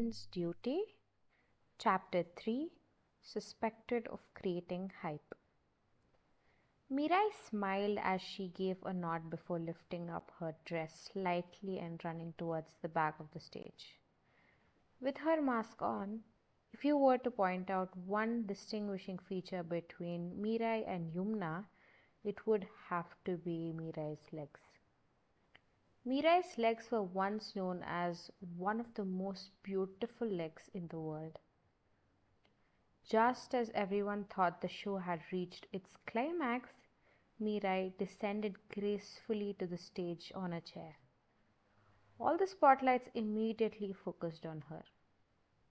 Woman's Duty, Chapter 3, Suspected of Creating Hype. Mirai smiled as she gave a nod before lifting up her dress slightly and running towards the back of the stage. With her mask on, if you were to point out one distinguishing feature between Mirai and Yumna, it would have to be Mirai's legs. Mirai's legs were once known as one of the most beautiful legs in the world. Just as everyone thought the show had reached its climax, Mirai descended gracefully to the stage on a chair. All the spotlights immediately focused on her.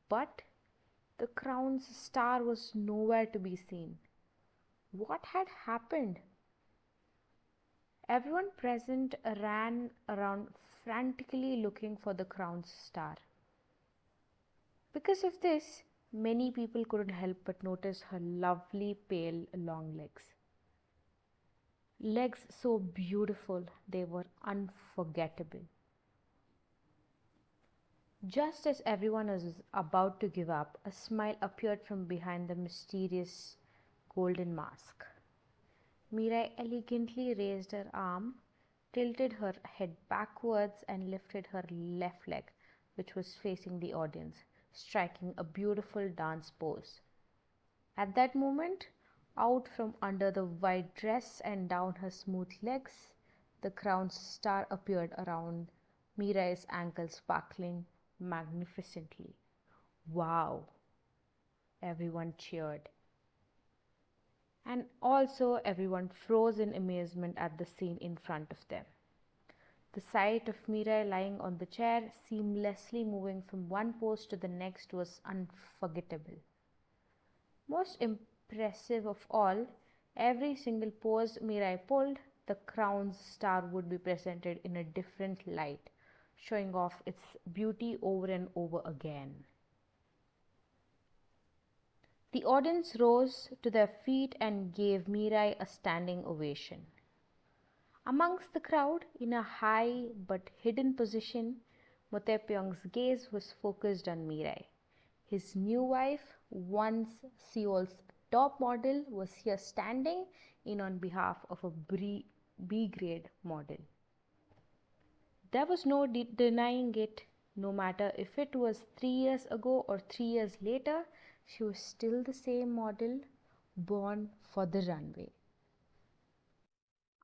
But the crown's star was nowhere to be seen. What had happened? Everyone present ran around frantically looking for the crown's star. Because of this, many people couldn't help but notice her lovely pale long legs. Legs so beautiful they were unforgettable. Just as everyone was about to give up, a smile appeared from behind the mysterious golden mask. Mirai elegantly raised her arm, tilted her head backwards and lifted her left leg, which was facing the audience, striking a beautiful dance pose. At that moment, out from under the white dress and down her smooth legs, the crown's star appeared around Mirai's ankle, sparkling magnificently. Wow! Everyone cheered. And also everyone froze in amazement at the scene in front of them. The sight of Mirai lying on the chair, seamlessly moving from one pose to the next, was unforgettable. Most impressive of all, every single pose Mirai pulled, the crown's star would be presented in a different light, showing off its beauty over and over again. The audience rose to their feet and gave Mirai a standing ovation. Amongst the crowd, in a high but hidden position, Motepyong's gaze was focused on Mirai. His new wife, once Seoul's top model, was here standing in on behalf of a B-grade model. There was no denying it. No matter if it was 3 years ago or 3 years later, she was still the same model, born for the runway.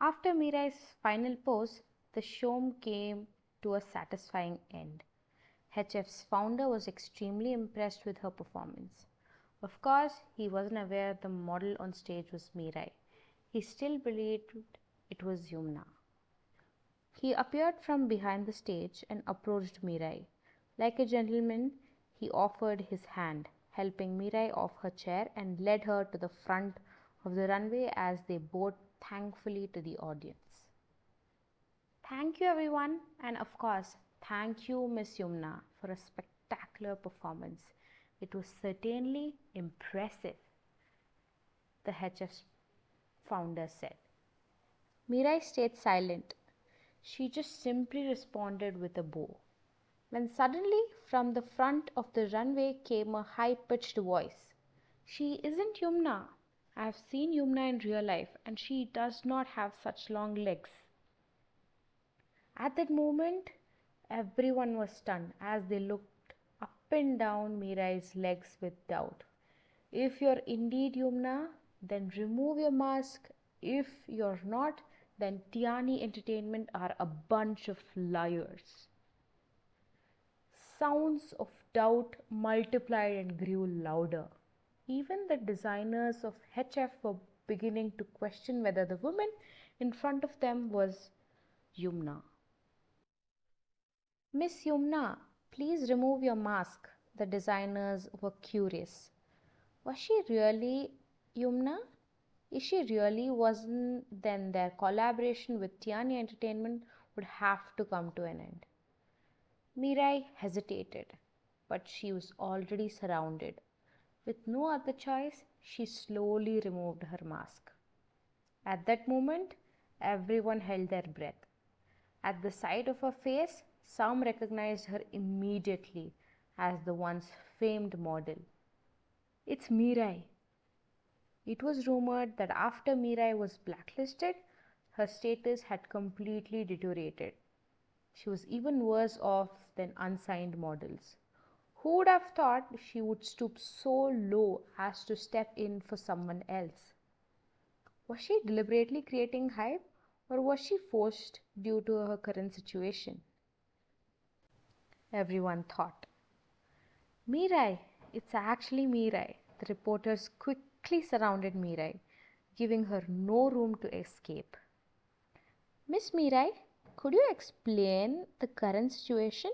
After Mirai's final pose, the show came to a satisfying end. HF's founder was extremely impressed with her performance. Of course, he wasn't aware the model on stage was Mirai. He still believed it was Yumna. He appeared from behind the stage and approached Mirai. Like a gentleman, he offered his hand, helping Mirai off her chair and led her to the front of the runway as they bowed thankfully to the audience. Thank you everyone, and of course, thank you Miss Yumna for a spectacular performance. It was certainly impressive, the HF's founder said. Mirai stayed silent. She just simply responded with a bow. When suddenly, from the front of the runway came a high-pitched voice. She isn't Yumna. I have seen Yumna in real life and she does not have such long legs. At that moment, everyone was stunned as they looked up and down Mirai's legs with doubt. If you're indeed Yumna, then remove your mask. If you're not, then Tiani Entertainment are a bunch of liars. Sounds of doubt multiplied and grew louder. Even the designers of HF were beginning to question whether the woman in front of them was Yumna. Miss Yumna, please remove your mask. The designers were curious. Was she really Yumna? If she really wasn't, then their collaboration with Tiani Entertainment would have to come to an end. Mirai hesitated, but she was already surrounded. With no other choice, she slowly removed her mask. At that moment, everyone held their breath. At the sight of her face, some recognized her immediately as the once famed model. It's Mirai. It was rumored that after Mirai was blacklisted, her status had completely deteriorated. She was even worse off than unsigned models. Who would have thought she would stoop so low as to step in for someone else? Was she deliberately creating hype, or was she forced due to her current situation? Everyone thought. Mirai, it's actually Mirai. The reporters quickly surrounded Mirai, giving her no room to escape. Miss Mirai, could you explain the current situation?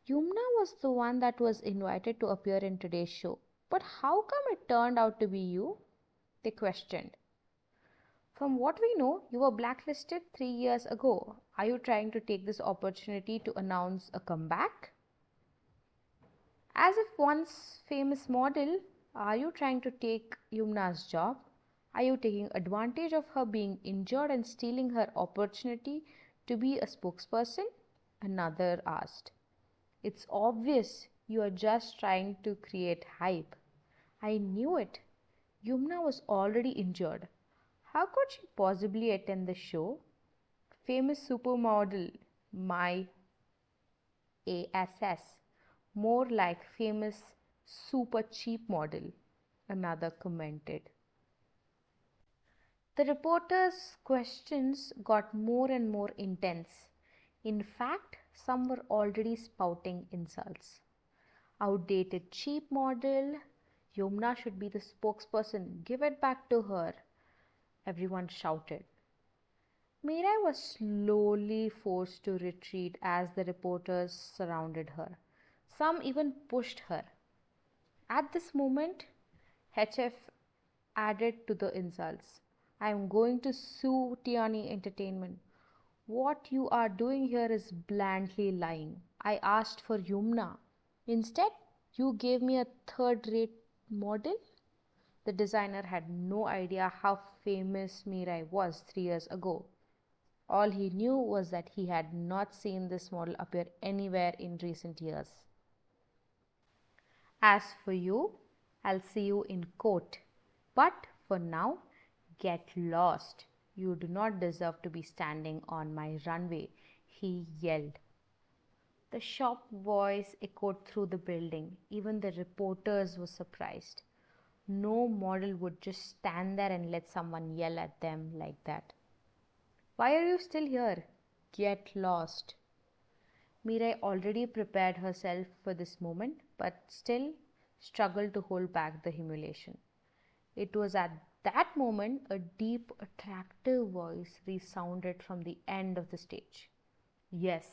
Yumna was the one that was invited to appear in today's show. But how come it turned out to be you? They questioned. From what we know, you were blacklisted 3 years ago. Are you trying to take this opportunity to announce a comeback? As if once famous model, are you trying to take Yumna's job? Are you taking advantage of her being injured and stealing her opportunity to be a spokesperson? Another asked. It's obvious you are just trying to create hype. I knew it. Yumna was already injured. How could she possibly attend the show? Famous supermodel, my ASS. More like famous super cheap model, another commented. The reporters' questions got more and more intense. In fact, some were already spouting insults. Outdated cheap model, Yumna should be the spokesperson, give it back to her, everyone shouted. Meera was slowly forced to retreat as the reporters surrounded her. Some even pushed her. At this moment, HF added to the insults. I am going to sue Tiani Entertainment. What you are doing here is blandly lying. I asked for Yumna. Instead, you gave me a third-rate model? The designer had no idea how famous Mirai was 3 years ago. All he knew was that he had not seen this model appear anywhere in recent years. As for you, I'll see you in court. But for now, get lost. You do not deserve to be standing on my runway, he yelled. The shop voice echoed through the building. Even the reporters were surprised. No model would just stand there and let someone yell at them like that. Why are you still here? Get lost. Mirai already prepared herself for this moment, but still struggled to hold back the humiliation. It was at that moment a deep, attractive voice resounded from the end of the stage. Yes,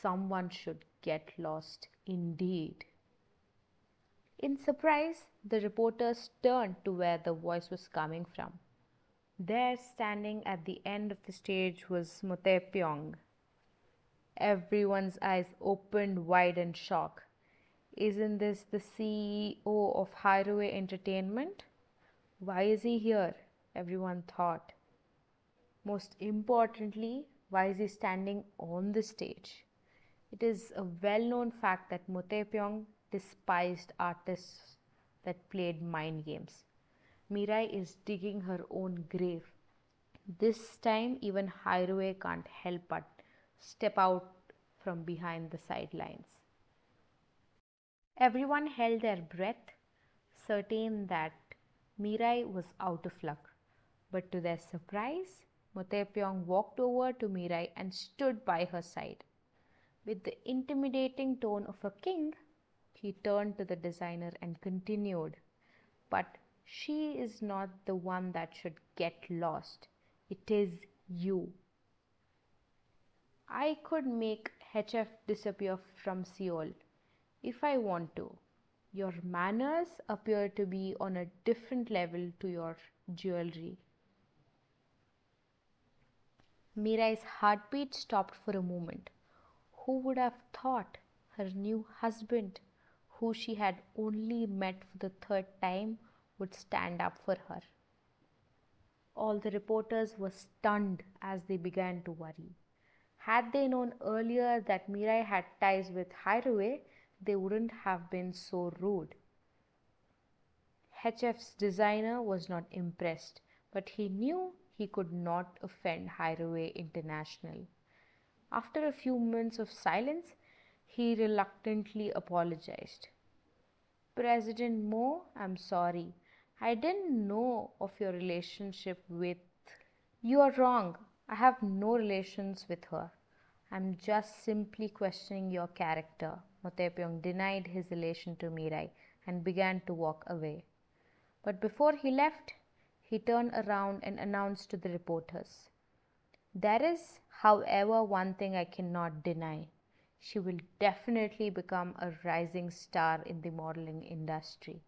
someone should get lost indeed. In surprise, the reporters turned to where the voice was coming from. There, standing at the end of the stage, was Motepyong. Everyone's eyes opened wide in shock. Isn't this the CEO of Highway Entertainment? Why is he here? Everyone thought. Most importantly, why is he standing on the stage? It is a well-known fact that Motepyong despised artists that played mind games. Mirai is digging her own grave. This time, even Highway can't help but step out from behind the sidelines. Everyone held their breath, certain that Mirai was out of luck. But to their surprise, Motepyong walked over to Mirai and stood by her side. With the intimidating tone of a king, he turned to the designer and continued, But she is not the one that should get lost. It is you. I could make HF disappear from Seoul if I want to. Your manners appear to be on a different level to your jewelry. Mirai's heartbeat stopped for a moment. Who would have thought her new husband, who she had only met for the third time, would stand up for her? All the reporters were stunned as they began to worry. Had they known earlier that Mirai had ties with Hideaway, they wouldn't have been so rude. HF's designer was not impressed, but he knew he could not offend Hideaway International. After a few moments of silence, he reluctantly apologized. President Mo, I'm sorry. I didn't know of your relationship with. You are wrong. I have no relations with her. I'm just simply questioning your character. Motepyong denied his relation to Mirai and began to walk away. But before he left, he turned around and announced to the reporters, "There is, however, one thing I cannot deny. She will definitely become a rising star in the modeling industry."